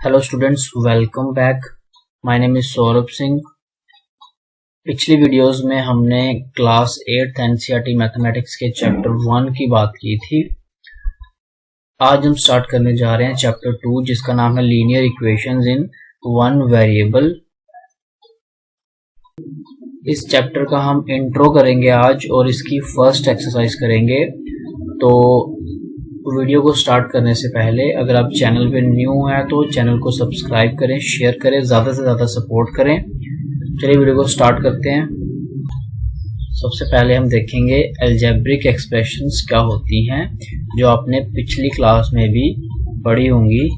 Hello students, welcome back. My name is Saurabh Singh. पिछली videos में हमने क्लास 8th एनसीईआरटी मैथमेटिक्स के चैप्टर 1 की बात की थी। आज हम स्टार्ट करने जा रहे हैं चैप्टर 2, जिसका नाम है linear equations in one variable. इस चैप्टर का हम इंट्रो करेंगे आज और इसकी फर्स्ट एक्सरसाइज करेंगे। तो वीडियो को स्टार्ट करने से पहले अगर आप चैनल पे न्यू हैं तो चैनल को सब्सक्राइब करें, शेयर करें, ज़्यादा से ज़्यादा सपोर्ट करें। चलिए वीडियो को स्टार्ट करते हैं। सबसे पहले हम देखेंगे अलजेब्रिक एक्सप्रेशंस क्या होती हैं, जो आपने पिछली क्लास में भी पढ़ी होंगी।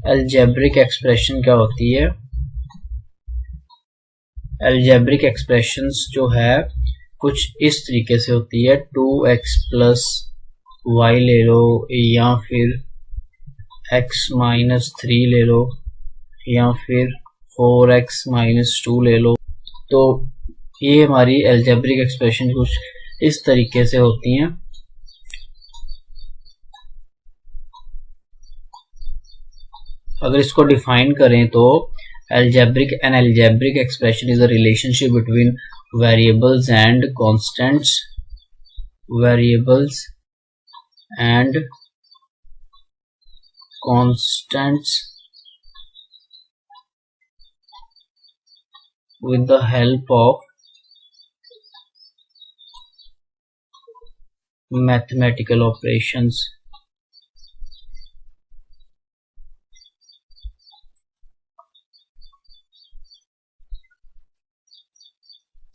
अलजेब्रिक एक्सप्रेशन क्या होती है? अलजेब्रिक एक्सप्रेशंस जो है कुछ इस तरीके से होती है। 2x प्लस वाई ले लो, या फिर x माइनस 3 ले लो, या फिर 4x माइनस 2 ले लो। तो ये हमारी अलजेब्रिक एक्सप्रेशन कुछ इस तरीके से होती हैं। अगर इसको डिफाइन करें तो N algebraic expression is a relationship between variables and constants, with the help of mathematical operations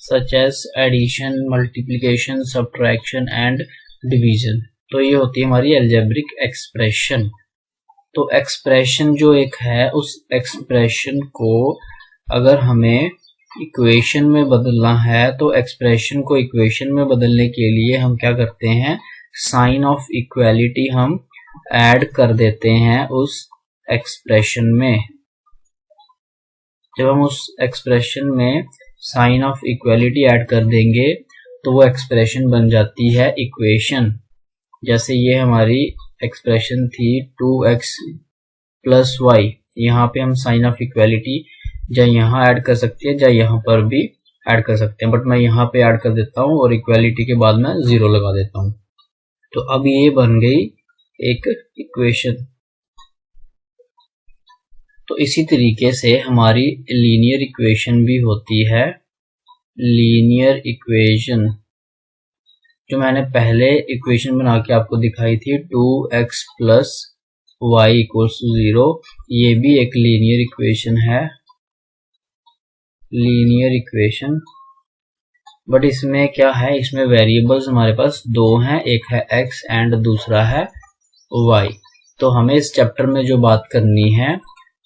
such as addition, multiplication, subtraction and division। तो ये होती है हमारी अलजेब्रिक एक्सप्रेशन। तो एक्सप्रेशन जो एक है, उस एक्सप्रेशन को अगर हमें इक्वेशन में बदलना है तो एक्सप्रेशन को इक्वेशन में बदलने के लिए हम क्या करते हैं, साइन ऑफ इक्वालिटी हम ऐड कर देते हैं उस एक्सप्रेशन में। जब हम उस एक्सप्रेशन में साइन ऑफ इक्वालिटी ऐड कर देंगे तो वो एक्सप्रेशन बन जाती है इक्वेशन। जैसे ये हमारी एक्सप्रेशन थी 2x प्लस वाई, यहाँ पे हम साइन ऑफ इक्वालिटी या यहाँ ऐड कर सकते हैं या यहाँ पर भी ऐड कर सकते हैं, बट मैं यहाँ पे ऐड कर देता हूँ और इक्वालिटी के बाद मैं 0 लगा देता हूँ। तो अब ये बन गई एक इक्वेशन। तो इसी तरीके से हमारी लीनियर इक्वेशन भी होती है। लीनियर इक्वेशन जो मैंने पहले इक्वेशन बना के आपको दिखाई थी, 2x plus Y equals to 0, ये भी एक लीनियर इक्वेशन है। लीनियर इक्वेशन, बट इसमें क्या है, इसमें वेरिएबल्स हमारे पास दो हैं, एक है x एंड दूसरा है y। तो हमें इस चैप्टर में जो बात करनी है,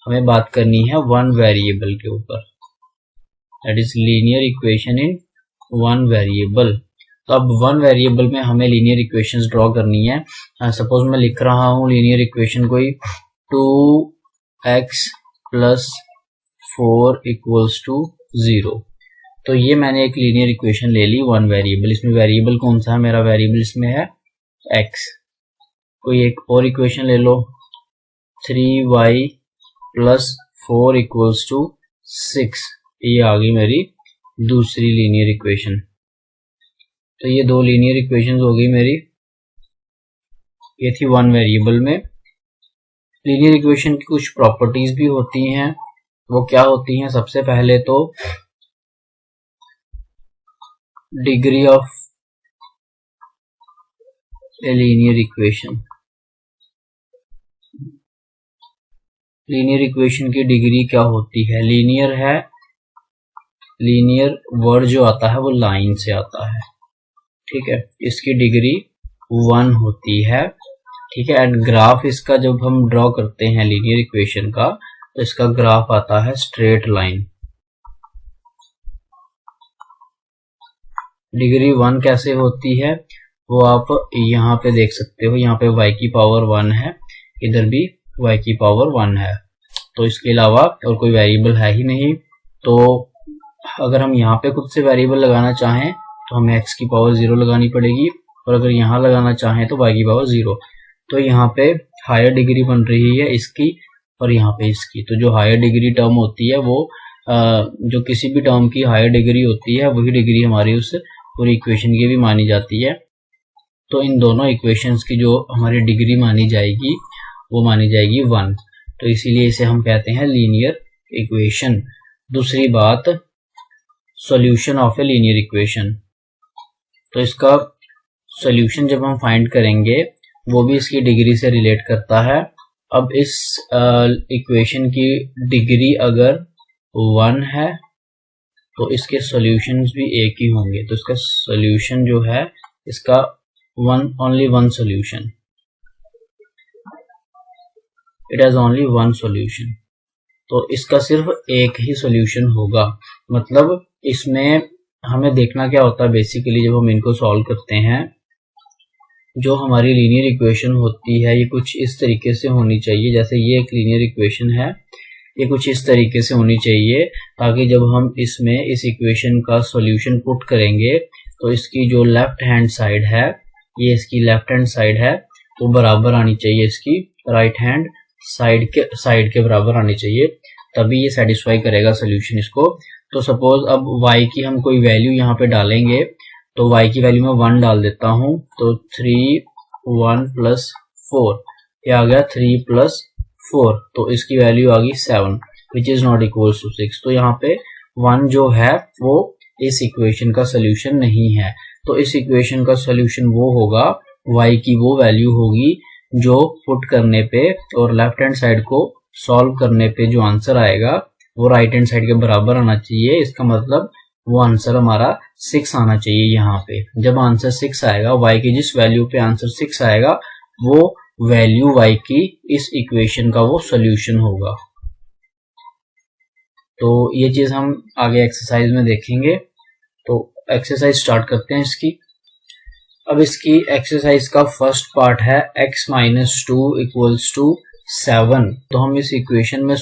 हमें बात करनी है वन वेरिएबल के ऊपर, that is linear equation in one variable. तो अब वन वेरिएबल में हमें लीनियर इक्वेशंस ड्रॉ करनी है। सपोज मैं लिख रहा हूँ लीनियर इक्वेशन कोई 2x प्लस 4 इक्वल्स टू 0। तो ये मैंने एक लीनियर इक्वेशन ले ली वन वेरिएबल। इसमें वेरिएबल कौन सा है, मेरा वेरिएबल इसमें है x। कोई एक और इक्वेशन ले लो, 3y प्लस 4 इक्वल्स टू 6, ये आ गई मेरी दूसरी लीनियर इक्वेशन। तो ये दो लीनियर इक्वेशंस हो गई मेरी, ये थी वन वेरिएबल में। लीनियर इक्वेशन की कुछ प्रॉपर्टीज भी होती हैं, वो क्या होती हैं? सबसे पहले तो degree of a linear equation. Linear equation की डिग्री क्या होती है? लीनियर है, लीनियर वर्ड जो आता है वो लाइन से आता है, ठीक है। इसकी डिग्री 1 होती है, ठीक है। एंड ग्राफ इसका जब हम ड्रॉ करते हैं लीनियर इक्वेशन का, तो इसका ग्राफ आता है स्ट्रेट लाइन। डिग्री 1 कैसे होती है वो आप यहाँ पे देख सकते हो। यहाँ पे y की पावर 1 है, इधर भी y की पावर 1 है। तो इसके अलावा और कोई वेरिएबल है ही नहीं, तो अगर हम यहाँ पे खुद से वेरिएबल लगाना चाहें तो हमें x की पावर 0 लगानी पड़ेगी, और अगर यहाँ लगाना चाहें तो y की पावर 0। तो यहाँ पे हायर डिग्री बन रही है इसकी और यहाँ पे इसकी। तो जो हायर डिग्री टर्म होती है वो जो किसी भी टर्म की हायर डिग्री होती है वही डिग्री हमारी उस पूरी इक्वेशन की भी मानी जाती है। तो इन दोनों इक्वेशंस की जो हमारी डिग्री मानी जाएगी वो मानी जाएगी 1। तो इसीलिए इसे हम कहते हैं लीनियर इक्वेशन। दूसरी बात, solution of a linear equation. तो इसका सॉल्यूशन जब हम फाइंड करेंगे वो भी इसकी डिग्री से रिलेट करता है। अब इस इक्वेशन की डिग्री अगर 1 है तो इसके सॉल्यूशंस भी एक ही होंगे। तो इसका सॉल्यूशन जो है इसका only one solution, it has only one solution. तो इसका सिर्फ एक ही सॉल्यूशन होगा। मतलब इसमें हमें देखना क्या होता है बेसिकली जब हम इनको सॉल्व करते हैं, जो हमारी लीनियर इक्वेशन होती है ये कुछ इस तरीके से होनी चाहिए। जैसे ये एक लीनियर इक्वेशन है, ये कुछ इस तरीके से होनी चाहिए ताकि जब हम इसमें इस इक्वेशन का सॉल्यूशन पुट करेंगे तो इसकी जो लेफ्ट हैंड साइड है, ये इसकी लेफ्ट हैंड साइड है, वो बराबर आनी चाहिए इसकी राइट हैंड साइड के बराबर आनी चाहिए, तभी ये सेटिस्फाई करेगा सॉल्यूशन इसको। तो सपोज अब y की हम कोई वैल्यू यहाँ पे डालेंगे, तो y की वैल्यू मैं 1 डाल देता हूँ। तो 3 1 + 4, ये आ गया 3 + 4, तो इसकी वैल्यू आ गई 7 which is not equals to 6। तो यहाँ पे 1 जो है वो इस इक्वेशन का सोल्यूशन नहीं है। तो इस इक्वेशन का सोल्यूशन वो होगा, y की वो वैल्यू होगी जो पुट करने पे और लेफ्ट हैंड साइड को सॉल्व करने पे जो आंसर आएगा वो राइट हैंड साइड के बराबर आना चाहिए। इसका मतलब वो आंसर हमारा 6 आना चाहिए। यहाँ पे जब आंसर 6 आएगा, y की जिस वैल्यू पे आंसर 6 आएगा वो वैल्यू y की इस इक्वेशन का वो सोल्यूशन होगा। तो ये चीज हम आगे एक्सरसाइज में देखेंगे। तो एक्सरसाइज स्टार्ट करते हैं इसकी। अब इसकी एक्सरसाइज का फर्स्ट पार्ट है x - 2 = 7। तो हम इस इक्वेशन में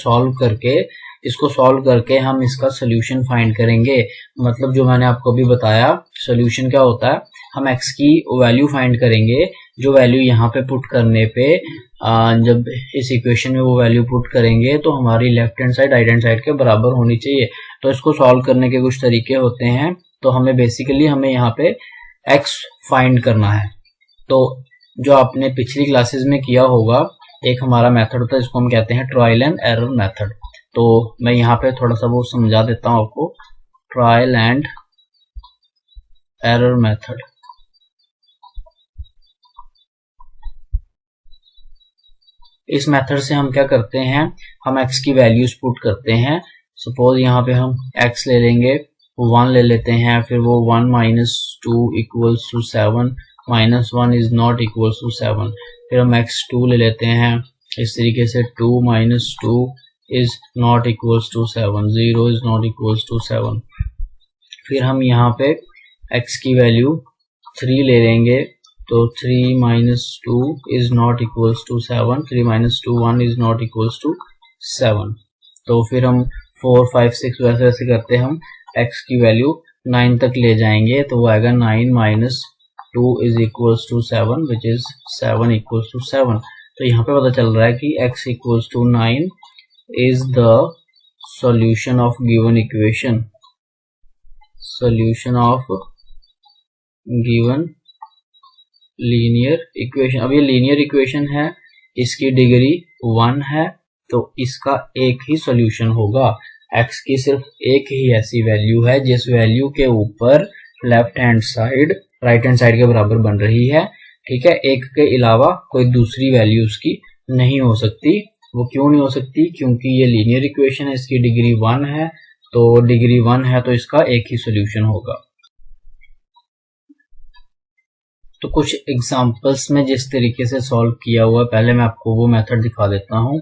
इसको सॉल्व करके हम इसका सोल्यूशन फाइंड करेंगे। मतलब जो मैंने आपको अभी बताया सोल्यूशन क्या होता है, हम x की वैल्यू फाइंड करेंगे, जो वैल्यू यहाँ पे पुट करने पे जब इस इक्वेशन में वो वैल्यू पुट करेंगे तो हमारी left hand side right hand side के बराबर होनी चाहिए। तो इसको सॉल्व करने के कुछ तरीके होते हैं। तो हमें बेसिकली यहाँ पे x फाइंड करना है। तो जो आपने पिछली क्लासेस में किया होगा, एक हमारा मेथड होता है जिसको हम कहते हैं ट्रायल एंड एरर मेथड। तो मैं यहाँ पे थोड़ा सा वो समझा देता हूँ आपको, ट्रायल एंड एरर मेथड। इस मेथड से हम क्या करते हैं, हम x की वैल्यूज पुट करते हैं। सपोज यहाँ पे हम x ले लेंगे, 1 ले लेते हैं, फिर वो 1 - 2 = 7, -1 is not equals to 7। फिर हम x2 ले लेते हैं, इस तरीके से 2 - 2 is not equals to 7, 0 is not equals to 7। फिर हम यहाँ पे x की वैल्यू 3 ले लेंगे, तो 3 - 2 is not equals to 7, 3 - 2 1 is not equals to 7। तो फिर हम 4 5 6 वैसे वैसे करते हम x की वैल्यू 9 तक ले जाएंगे, तो वो आएगा 9 - 2 is equals to 7 which is 7 equals to 7। तो यहाँ पे पता चल रहा है कि x equals to 9 is the solution of given equation, solution of given linear equation। अब ये लीनियर इक्वेशन है, इसकी डिग्री 1 है, तो इसका एक ही सॉल्यूशन होगा। x की सिर्फ एक ही ऐसी वैल्यू है जिस वैल्यू के ऊपर left hand side right hand side के बराबर बन रही है। ठीक है, एक के अलावा कोई दूसरी वैल्यू उसकी नहीं हो सकती। वो क्यों नहीं हो सकती? क्योंकि ये लीनियर इक्वेशन है, इसकी डिग्री 1 है, तो डिग्री 1 है तो इसका एक ही सॉल्यूशन होगा। तो कुछ एग्जांपल्स में जिस तरीके से सॉल्व किया हुआ, पहले मैं आपको वो मेथड दिखा देता हूँ।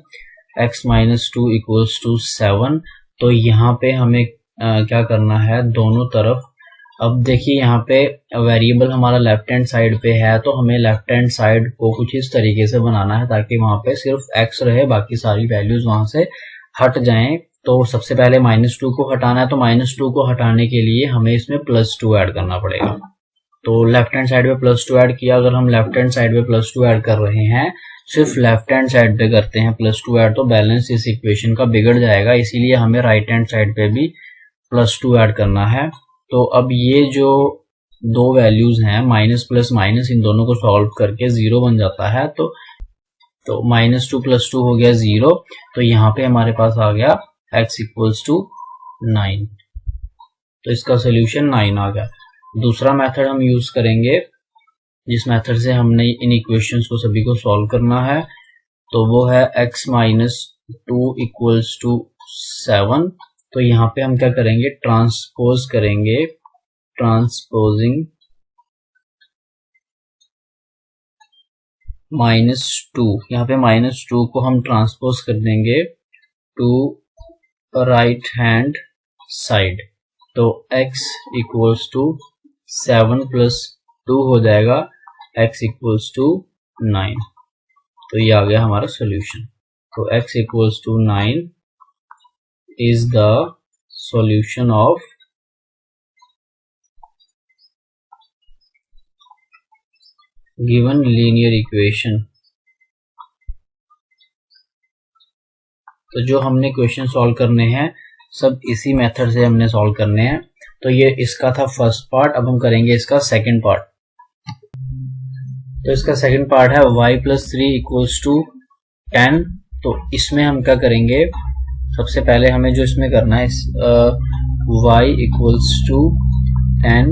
x - 2 = 7। तो यहाँ पे हमें क्या करना है, दोनों तरफ। अब देखिए यहाँ पे वेरिएबल हमारा लेफ्ट हैंड साइड पे है, तो हमें लेफ्ट हैंड साइड को कुछ इस तरीके से बनाना है ताकि वहां पे सिर्फ x रहे, बाकी सारी वैल्यूज वहां से हट जाएं। तो सबसे पहले -2 को हटाना है, तो -2 को हटाने के लिए हमें इसमें +2 ऐड करना पड़ेगा। तो लेफ्ट हैंड साइड पे +2 ऐड किया। अगर हम लेफ्ट हैंड साइड पे +2 ऐड कर रहे हैं, सिर्फ लेफ्ट हैंड साइड पे करते हैं +2 ऐड, तो बैलेंस इस इक्वेशन का बिगड़ जाएगा, इसीलिए हमें राइट हैंड साइड पे भी +2 ऐड करना है। तो अब ये जो दो वैल्यूज हैं माइनस प्लस माइनस, इन दोनों को सॉल्व करके 0 बन जाता है। तो -2 + 2 हो गया 0। तो यहाँ पे हमारे पास आ गया x = 9। तो इसका सोल्यूशन 9 आ गया। दूसरा मेथड हम यूज करेंगे, जिस मेथड से हमने इन इक्वेशंस को सभी को सॉल्व करना है, तो वो है x - 2 = 7। तो यहाँ पे हम क्या करेंगे, ट्रांसपोज करेंगे, ट्रांसपोजिंग -2, यहाँ पे -2 को हम ट्रांसपोज कर देंगे टू राइट हैंड साइड। तो x = 7 + 2 हो जाएगा x = 9। तो ये आ गया हमारा सॉल्यूशन। तो x = 9 is the solution of given linear equation। तो जो हमने क्वेश्चन सॉल्व करने हैं सब इसी मेथड से हमने सॉल्व करने हैं। तो ये इसका था फर्स्ट पार्ट। अब हम करेंगे इसका सेकंड पार्ट। तो इसका सेकंड पार्ट है y + 3 = 10। तो इसमें हम क्या करेंगे, सबसे पहले हमें जो इसमें करना है y = 10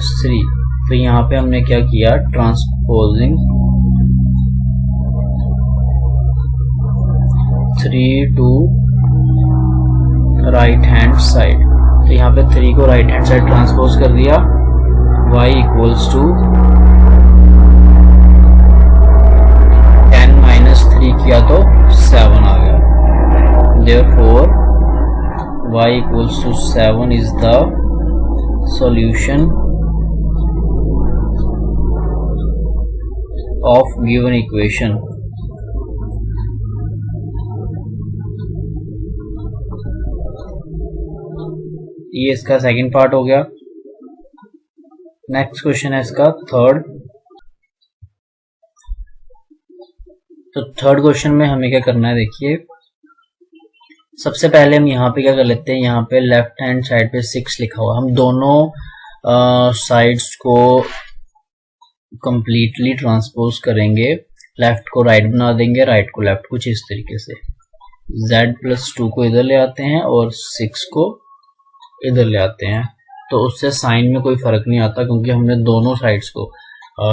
- 3। तो यहाँ पे हमने क्या किया, transposing 3 to right hand side. तो यहाँ पे 3 को राइट हैंड साइड ट्रांसपोज कर दिया। y = 10 - 3 किया तो 7 आ गया। Therefore y = 7 is the solution of given equation। ये इसका सेकंड पार्ट हो गया। नेक्स्ट क्वेश्चन है इसका थर्ड। तो थर्ड क्वेश्चन में हमें क्या करना है, देखिए सबसे पहले हम यहाँ पे क्या कर लेते हैं, यहाँ पे लेफ्ट हैंड साइड पे 6 लिखा हुआ, हम दोनों साइड्स को कंप्लीटली ट्रांसपोज करेंगे। लेफ्ट को राइट बना देंगे, राइट को लेफ्ट, कुछ इस तरीके से। z + 2 को इधर ले आते हैं और 6 को इधर ले आते हैं। तो उससे साइन में कोई फर्क नहीं आता, क्योंकि हमने दोनों साइड्स को,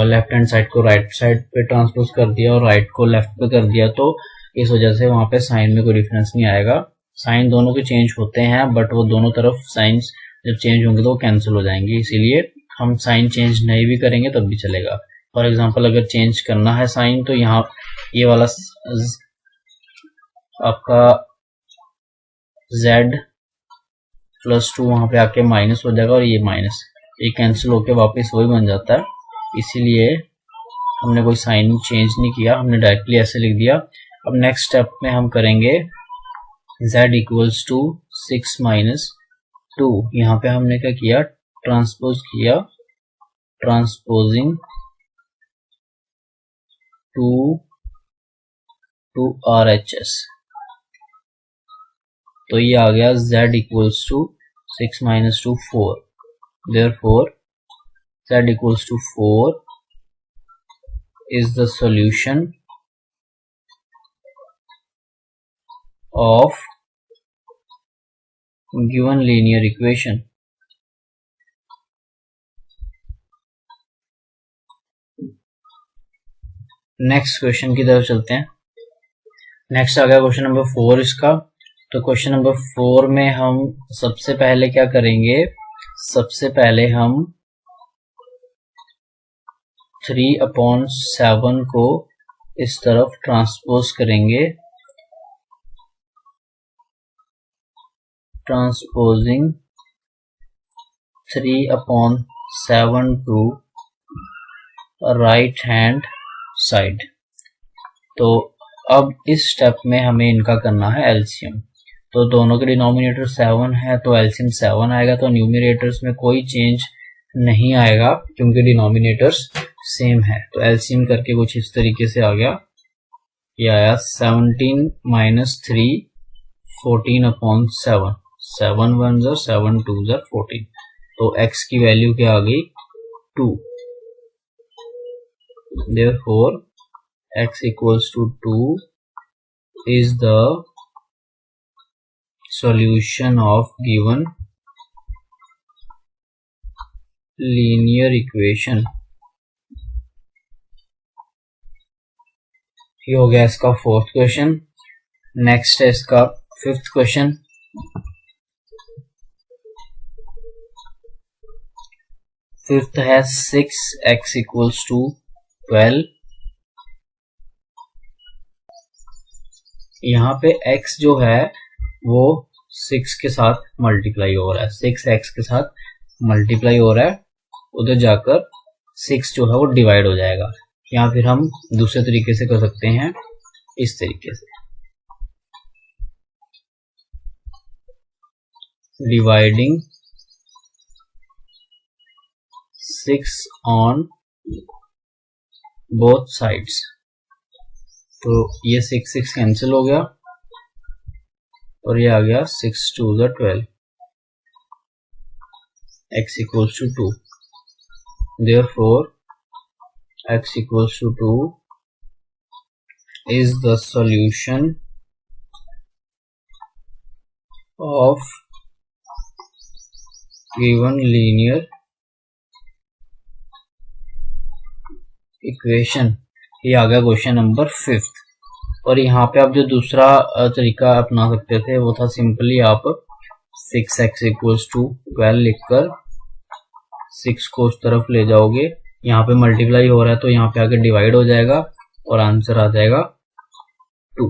लेफ्ट हैंड साइड को राइट साइड पे ट्रांसपोज कर दिया और राइट को लेफ्ट पे कर दिया। तो इस वजह से वहां पे साइन में कोई डिफरेंस नहीं आएगा। साइन दोनों के चेंज होते हैं, बट वो दोनों तरफ साइंस जब चेंज होंगे तो वो कैंसिल हो जाएंगे, इसीलिए हम साइन चेंज नहीं भी करेंगे तब भी चलेगा। फॉर एग्जांपल अगर चेंज करना है साइन, तो यहाँ ये वाला आपका z + 2 वहां पे आके माइनस हो जाएगा और ये माइनस, ये कैंसिल होके वापस वही बन जाता है। इसीलिए हमने कोई साइन चेंज नहीं किया, हमने डायरेक्टली ऐसे लिख दिया। अब नेक्स्ट स्टेप में हम करेंगे z = 6 - 2। यहाँ पे हमने क्या किया, ट्रांसपोज किया, ट्रांसपोजिंग 2 to RHS। तो ये आ गया z = 6 - 2 4। Therefore z = 4 is the solution of given linear equation। Next question की तरफ चलते हैं। नेक्स्ट आ गया क्वेश्चन नंबर 4 इसका। तो क्वेश्चन नंबर 4 में हम सबसे पहले क्या करेंगे, सबसे पहले हम 3/7 को इस तरफ ट्रांसपोज करेंगे, transposing 3/7 to right hand side. तो अब इस स्टेप में हमें इनका करना है एलसीएम। तो दोनों के डिनोमिनेटर 7 है तो एलसीएम 7 आएगा, तो न्यूमरेटर्स में कोई चेंज नहीं आएगा क्योंकि डिनोमिनेटर्स सेम है। तो एलसीएम करके कुछ इस तरीके से आ गया, ये आया 17 माइनस 3 14 अपॉन 7, 7 1 ज़र 7 2 ज़र 14, तो x की वैल्यू क्या आ गई 2। Therefore x equals to 2 is the solution of given linear equation। ये हो गया इसका फोर्थ क्वेश्चन। नेक्स्ट है इसका फिफ्थ क्वेश्चन। फिफ्थ है 6x equals to 12। यहाँ पे x जो है वो 6 के साथ मल्टीप्लाई हो रहा है, 6x के साथ मल्टीप्लाई हो रहा है, उधर जाकर 6 जो है वो डिवाइड हो जाएगा। या फिर हम दूसरे तरीके से कर सकते हैं, इस तरीके से डिवाइडिंग 6 ऑन बोथ साइड्स। तो ये 6 6 कैंसिल हो गया और ये आ गया 6 2 ज़र 12, x equals to 2। Therefore x equals to 2 is the solution of given linear equation। ये आ गया क्वेश्चन नंबर 5। और यहाँ पे आप जो दूसरा तरीका अपना सकते थे वो था सिंपली आप 6x equals to 12 लिखकर 6 को उस तरफ ले जाओगे, यहाँ पे मल्टीप्लाई हो रहा है तो यहाँ पे आके डिवाइड हो जाएगा और आंसर आ जाएगा 2।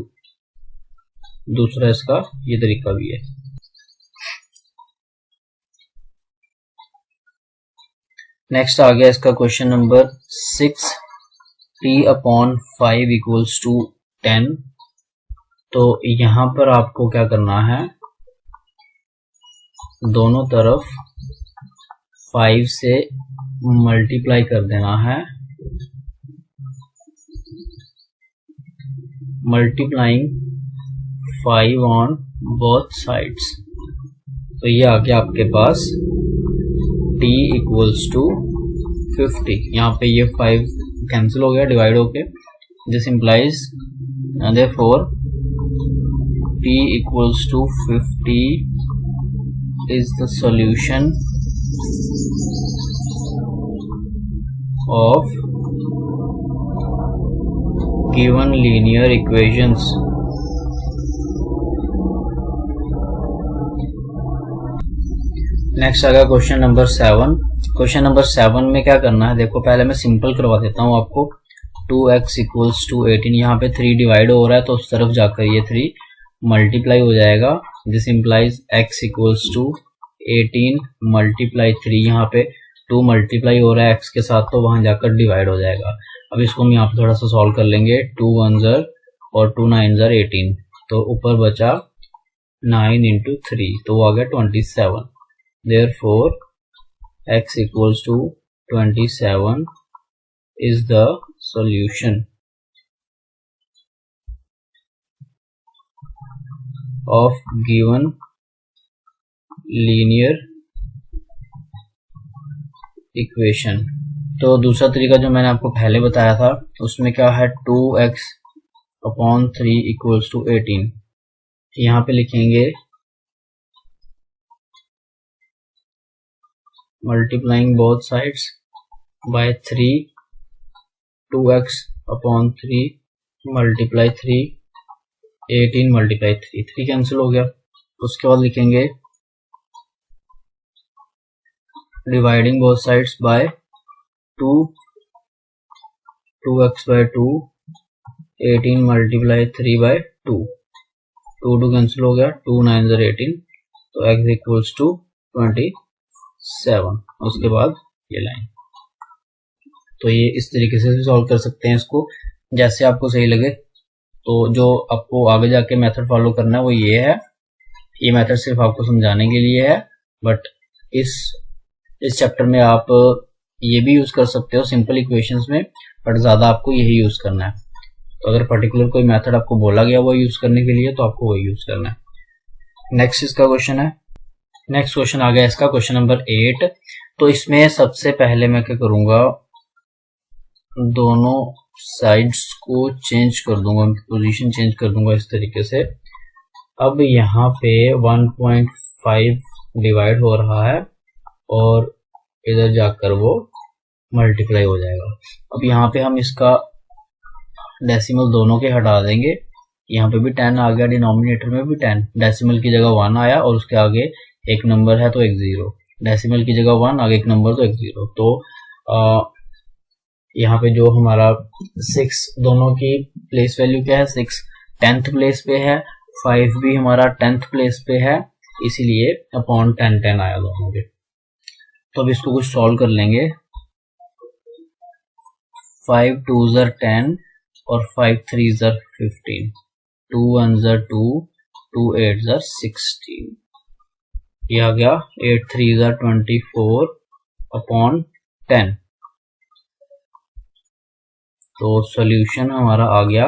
दूसरा इसका ये तरीका भी है। नेक्स्ट आ गया इसका question number 6, t upon 5 equals to 10। तो यहाँ पर आपको क्या करना है, दोनों तरफ 5 से मल्टीप्लाई कर देना है, मल्टीप्लाइंग 5 ऑन बोथ साइड्स। तो ये आ गया आपके पास t इक्वल्स टू 50। यहाँ पे ये 5 कैंसिल हो गया डिवाइड होके, this implies therefore t equals to 50 is the solution of given linear equations। Next आ गया क्वेश्चन नंबर 7। क्वेश्चन नंबर 7 में क्या करना है, देखो पहले मैं सिंपल करवा देता हूँ आपको। 2x इक्वल्स टू 18, यहाँ पे 3 डिवाइड हो रहा है तो उस तरफ जाकर ये 3 मल्टीप्लाई हो जाएगा। This implies x equals to 18 multiply 3, यहाँ पे 2 मल्टीप्लाई हो रहा है x के साथ तो वहां जाकर डिवाइड हो जाएगा। अब इसको हम यहाँ पे थोड़ा सा सॉल्व कर लेंगे। 2 1 ज़र और 2 9 ज़र 18, तो ऊपर बचा 9 इंटू 3 तो वो आ गया 27। Therefore x equals to 27 is the solution of given linear equation। तो दूसरा तरीका जो मैंने आपको पहले बताया था उसमें क्या है, 2x अपॉन 3 इक्वल्स टू 18। यहाँ पे लिखेंगे multiplying both sides by 3, 2x upon 3 multiply 3, 18 multiply 3, 3 cancel हो गया। उसके बाद लिखेंगे dividing both sides by 2, 2x by 2, 18 multiply 3 by 2, 2 2 cancel हो गया, 2 9 ज़र 18 तो x equals to 27। उसके बाद ये लाइन, तो ये इस तरीके से सॉल्व कर सकते हैं इसको, जैसे आपको सही लगे। तो जो आपको आगे जाके मेथड फॉलो करना है वो ये है ये मेथड सिर्फ आपको समझाने के लिए है, बट इस चैप्टर में आप ये भी यूज कर सकते हो सिंपल इक्वेशंस में, बट ज्यादा आपको यही यूज करना है। तो अगर पर्टिकुलर कोई मेथड आपको बोला गया वो यूज करने के लिए तो आपको वही यूज करना है। नेक्स्ट इसका क्वेश्चन है, नेक्स्ट क्वेश्चन आ गया इसका क्वेश्चन नंबर 8। तो इसमें सबसे पहले मैं क्या करूंगा, दोनों साइड्स को चेंज कर दूंगा, उनकी पोजीशन चेंज कर दूंगा इस तरीके से। अब यहाँ पे 1.5 डिवाइड हो रहा है और इधर जाकर वो मल्टीप्लाई हो जाएगा। अब यहाँ पे हम इसका डेसिमल दोनों के हटा देंगे, यहाँ पे भी 10 आ गया, डिनोमिनेटर में भी 10, डेसिमल की जगह 1 आया और उसके आगे एक नंबर है तो एक 0, डेसिमल की जगह 1 आगे एक नंबर तो एक 0। तो यहाँ पे जो हमारा 6 दोनों की प्लेस वैल्यू क्या है, 6 10th प्लेस पे है, 5 भी हमारा 10th प्लेस पे है, इसीलिए अपॉन 10 आया दोनों के। तो अब इसको कुछ सॉल्व कर लेंगे। 5 2s are 10 और 5 3s are 15, 2 1s are 2, 2 8s are 16, ये आ गया 8 3s are 24 अपॉन 10। तो सॉल्यूशन हमारा आ गया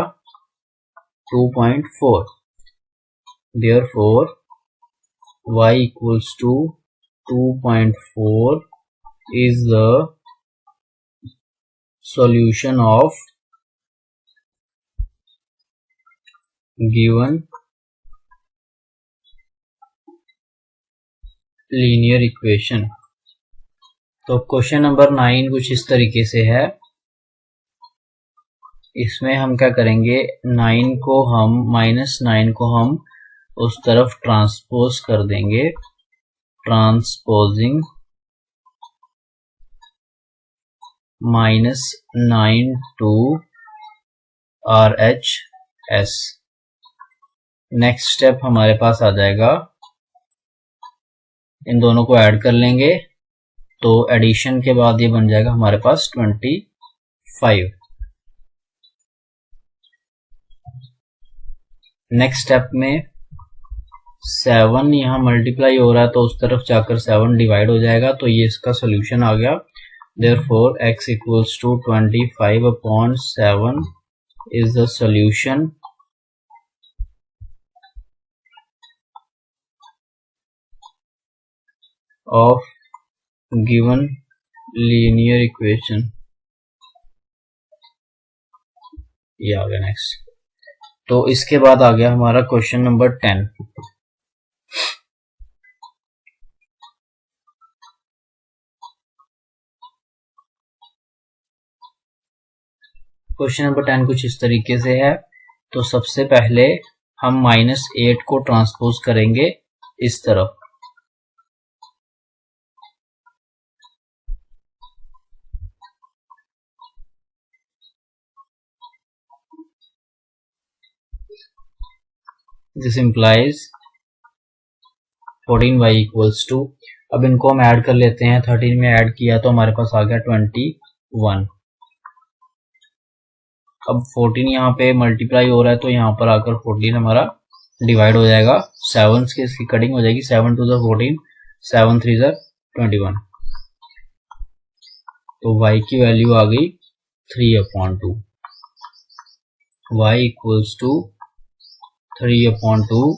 2.4। Therefore y equals to 2.4 is the solution of given linear equation। तो क्वेश्चन नंबर 9 कुछ इस तरीके से है। इसमें हम क्या करेंगे, 9 को हम -9 को हम उस तरफ ट्रांसपोज कर देंगे, transposing -9 to RHS। Next step हमारे पास आ जाएगा, इन दोनों को ऐड कर लेंगे तो एडिशन के बाद ये बन जाएगा हमारे पास 25। नेक्स्ट स्टेप में 7 यहाँ मल्टीप्लाई हो रहा है तो उस तरफ जाकर 7 डिवाइड हो जाएगा, तो ये इसका सोल्यूशन आ गया। Therefore x equals to 25 upon 7 is the solution of given linear equation। ये आ गया नेक्स्ट। तो इसके बाद आ गया हमारा क्वेश्चन नंबर 10। क्वेश्चन नंबर 10 कुछ इस तरीके से है। तो सबसे पहले हम -8 को ट्रांसपोज करेंगे इस तरफ, this implies 14y equals to, अब इनको हम ऐड कर लेते हैं, 13 में ऐड किया तो हमारे पास आ गया 21। अब 14 यहाँ पे मल्टीप्लाई हो रहा है तो यहाँ पर आकर 14 हमारा डिवाइड हो जाएगा, 7 की इसकी कटिंग हो जाएगी, 7 2 14, 7 3 21। तो y की वैल्यू आ गई 3/2। y equals to 3/2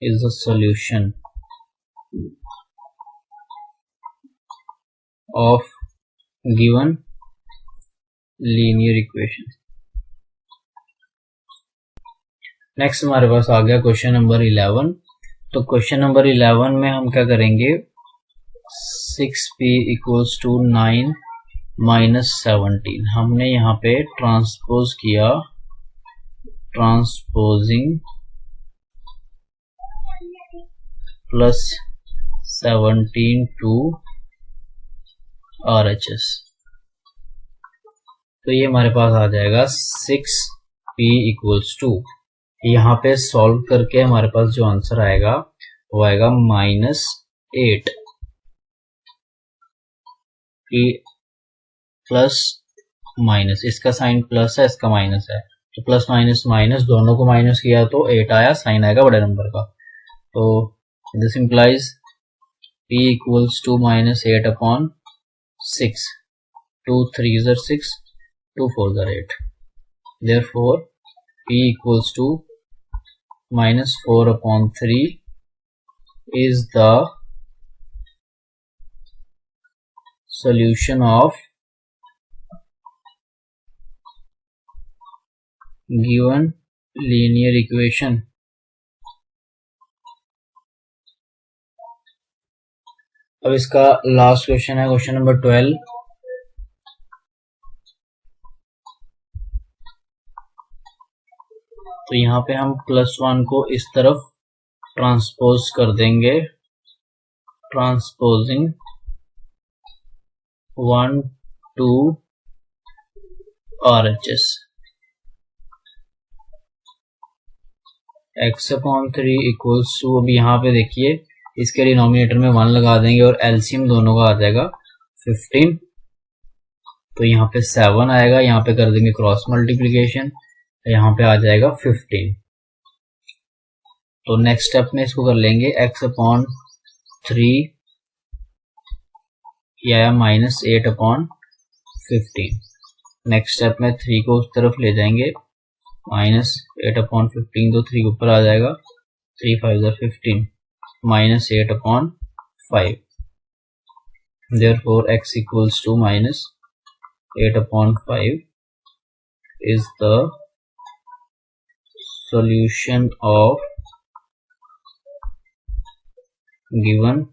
is the solution of given linear equation। Next हमारे पास आ गया क्वेश्चन नंबर 11। तो क्वेश्चन नंबर 11 में हम क्या करेंगे, 6p equals to 9 - 17 हमने यहाँ पे ट्रांसपोज किया, ट्रांसपोजिंग +17 टू RHS। तो ये हमारे पास आ जाएगा 6p equals to, यहाँ पे सॉल्व करके हमारे पास जो आंसर आएगा वो आएगा -8 p प्लस माइनस, इसका साइन प्लस है इसका माइनस है, तो प्लस माइनस माइनस दोनों को माइनस किया तो 8 आया, साइन आएगा बड़े नंबर का। तो this implies p equals to minus 8 upon 6, 2 3 are 6, 2 4 are 8, therefore p equals to minus 4 upon 3 is the solution of given linear equation। अब इसका लास्ट क्वेश्चन है, क्वेश्चन नंबर 12। तो यहाँ पे हम +1 को इस तरफ ट्रांसपोज कर देंगे, transposing 1 to RHS। x/3 equals to, अब यहाँ पे देखिए इसके डिनोमिनेटर में 1 लगा देंगे और एलसीएम दोनों का आ जाएगा 15। तो यहाँ पे 7 आएगा, यहाँ पे कर देंगे क्रॉस मल्टीप्लीकेशन, यहाँ पे आ जाएगा 15। तो नेक्स्ट स्टेप में इसको कर लेंगे x/3, ये आया -8/15। नेक्स्ट स्टेप में 3 को उस तरफ ले जाएंगे, -8/15, तो 3 ऊपर आ जाएगा, 3 5 are 15, -8/5। therefore x equals to -8/5 is the solution of given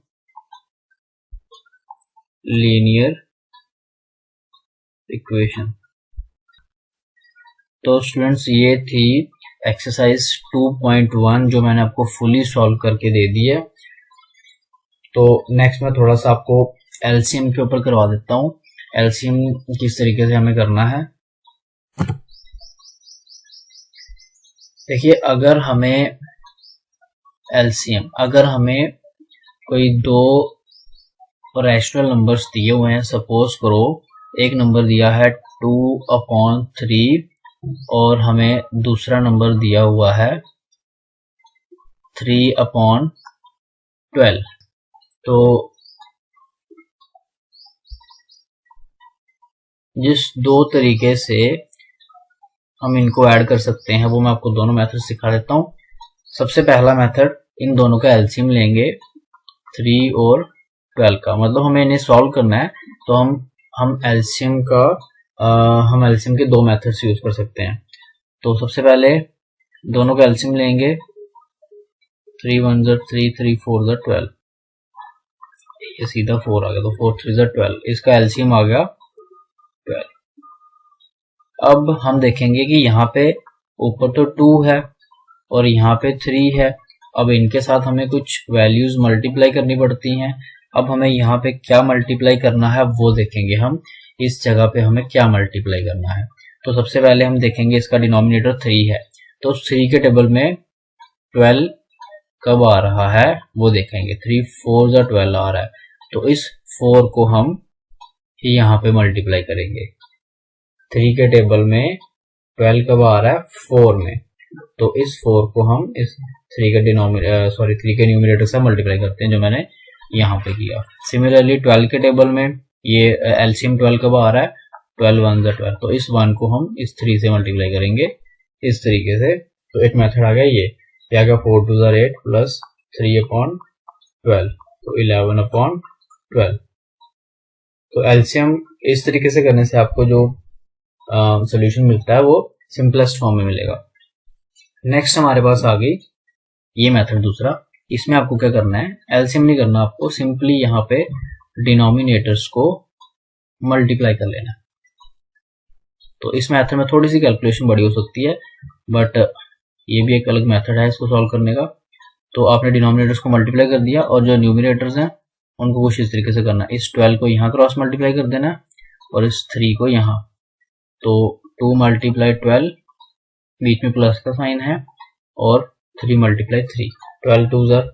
linear equation। तो स्टूडेंट्स ये थी एक्सरसाइज 2.1 जो मैंने आपको फुली सॉल्व करके दे दी है। तो नेक्स्ट मैं थोड़ा सा आपको एलसीएम के ऊपर करवा देता हूँ, एलसीएम किस तरीके से हमें करना है। देखिए अगर हमें एलसीएम, अगर हमें कोई दो रैशनल नंबर्स दिए हुए हैं, सपोज करो एक नंबर दिया है 2/3 और हमें दूसरा नंबर दिया हुआ है 3/12। तो जिस दो तरीके से हम इनको ऐड कर सकते हैं वो मैं आपको दोनों मेथड सिखा देता हूँ। सबसे पहला मेथड, इन दोनों का एलसीएम लेंगे 3 और 12 का, मतलब हमें इन्हें सॉल्व करना है तो हम एलसीएम के दो मेथड्स यूज कर सकते हैं। तो सबसे पहले दोनों का एलसीएम लेंगे, 3 1 are 3, 3 4 are 12, ये सीधा 4 आ गया, तो 4 3 are 12, इसका एलसीएम आ गया 12। अब हम देखेंगे कि यहाँ पे ऊपर तो 2 है और यहाँ पे 3 है, अब इनके साथ हमें कुछ वैल्यूज मल्टीप्लाई करनी पड़ती हैं। अब हमें यहाँ पे क्या मल्टीप्लाई करना है वो देखेंगे हम, इस जगह पे हमें क्या मल्टीप्लाई करना है। तो सबसे पहले हम देखेंगे इसका डिनोमिनेटर 3 है, तो 3 के टेबल में 12 कब आ रहा है वो देखेंगे, 3 4 are 12 आ रहा है, तो इस 4 को हम यहाँ पे मल्टीप्लाई करेंगे। 3 के टेबल में 12 कब आ रहा है, 4 में, तो इस 4 को हम इस 3 के न्यूमरेटर से मल्टीप्लाई करते हैं, जो मैंने यहाँ पे किया। सिमिलरली 12 के टेबल में ये एलसीएम 12 कब आ रहा है, 12 1 are 12, तो इस 1 को हम इस 3 से मल्टीप्लाई करेंगे इस तरीके से। तो एक मेथड आ गया ये आ गया 4 2 are 8 प्लस 3/12, तो 11/12। तो एलसीएम इस तरीके से करने से आपको जो सोल्यूशन मिलता है वो सिंपलेस्ट फॉर्म में मिलेगा। नेक्स्ट हमारे पास आ गई ये मेथड दूसरा, इसमें आपको क्या करना है, एलसीएम नहीं करना आपको, सिंपली यहाँ पे डिनोमिनेटर्स को मल्टीप्लाई कर लेना। तो इस मेथड में थोड़ी सी कैलकुलेशन बड़ी हो सकती है, बट ये भी एक अलग मेथड है इसको सॉल्व करने का। तो आपने डिनोमिनेटर्स को मल्टीप्लाई कर दिया और जो न्यूमिनेटर्स हैं उनको कुछ इस तरीके से करना, इस 12 को यहाँ क्रॉस मल्टीप्लाई कर देना और इस 3 को यहाँ, तो 2 × 12, बीच में प्लस का साइन है, और 3 × 3, 12 2 are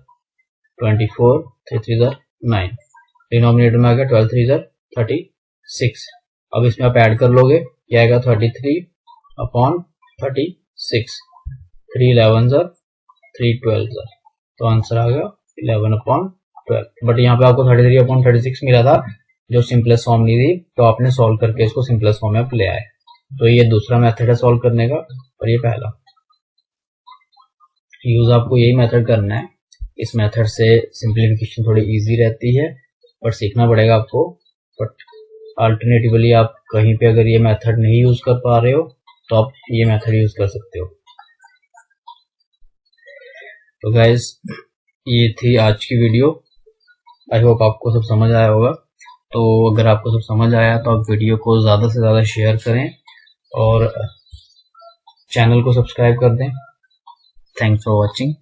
24, 3 3 are 9, डिनोमिनेटर में आ गया 12 3 are 36। अब इसमें आप ऐड कर लोगे, क्या आएगा 33/12, 36, 3 11 ज़र 3 12 ज़र, तो आंसर आ गया 11/12। बट यहाँ पे आपको 33/36 मिला था जो सिंपलेस्ट फॉर्म नहीं थी, तो आपने सॉल्व करके इसको सिंपलेस्ट फॉर्म में आप ले आए। तो ये दूसरा मेथड है सॉल्व करने का, और ये पहला। यूज आपको यही मेथड करना है। इस मेथड से सिंप्लीफिकेशन थोड़ी इजी रहती है, पर सीखना पड़ेगा आपको। बट अल्टरनेटिवली आप कहीं पे अगर ये मेथड नहीं यूज कर पा रहे हो तो आप ये मेथड यूज कर सकते हो। तो गाइस ये थी आज की वीडियो। आई होप आपको सब समझ आया होगा। तो अगर आपको सब समझ आया तो आप वीडियो को ज़्यादा से ज़्यादा शेयर करें और चैनल को सब्सक्राइब कर दें। Thanks for watching.